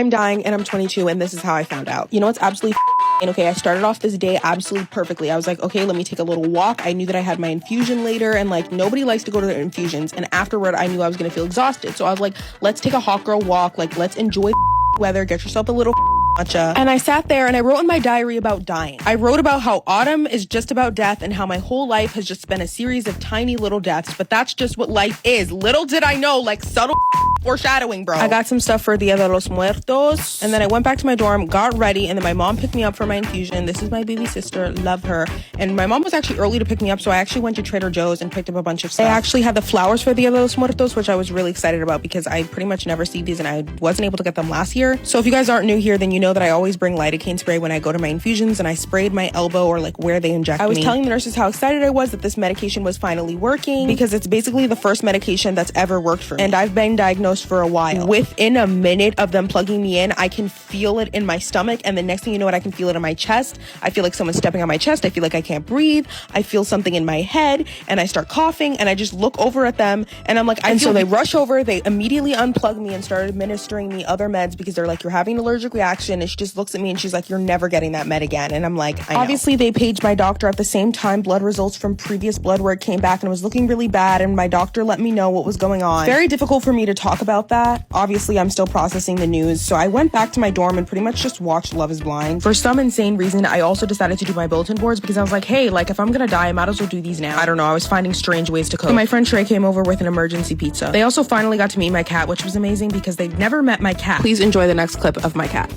I'm dying and I'm 22 and this is how I found out. You know, it's absolutely okay. I started off this day absolutely perfectly. I was like, okay, let me take a little walk. I knew that I had my infusion later, and like nobody likes to go to their infusions. And afterward, I knew I was gonna feel exhausted. So I was like, let's take a hot girl walk. Like, let's enjoy weather. Get yourself a little matcha. And I sat there and I wrote in my diary about dying. I wrote about how autumn is just about death and how my whole life has just been a series of tiny little deaths. But that's just what life is. Little did I know, like subtle foreshadowing, bro. I got some stuff for Dia de los Muertos, and then I went back to my dorm, got ready, and then my mom picked me up for my infusion. This is my baby sister, love her. And my mom was actually early to pick me up, so I actually went to Trader Joe's and picked up a bunch of stuff. I actually had the flowers for Dia de los Muertos, which I was really excited about because I pretty much never see these and I wasn't able to get them last year. So if you guys aren't new here, then you know that I always bring lidocaine spray when I go to my infusions, and I sprayed my elbow or like where they inject me. I was telling the nurses how excited I was that this medication was finally working because it's basically the first medication that's ever worked for me. And I've been diagnosed for a while. Within a minute of them plugging me in, I can feel it in my stomach, and the next thing you know, I can feel it in my chest. I feel like someone's stepping on my chest. I feel like I can't breathe. I feel something in my head, and I start coughing, and I just look over at them, and I'm like, so they rush over, they immediately unplug me and start administering me other meds because they're like, you're having an allergic reaction, and she just looks at me and she's like, you're never getting that med again. And I'm like, I know. Obviously, they paged my doctor at the same time. Blood results from previous blood work came back and it was looking really bad, and my doctor let me know what was going on. Very difficult for me to talk about that. Obviously, I'm still processing the news, so I went back to my dorm and pretty much just watched Love is Blind. For some insane reason, I also decided to do my bulletin boards because I was like, hey, like if I'm gonna die, I might as well do these now. I don't know, I was finding strange ways to cope. So my friend Trey came over with an emergency pizza. They also finally got to meet my cat, which was amazing because they'd never met my cat. Please enjoy the next clip of my cat.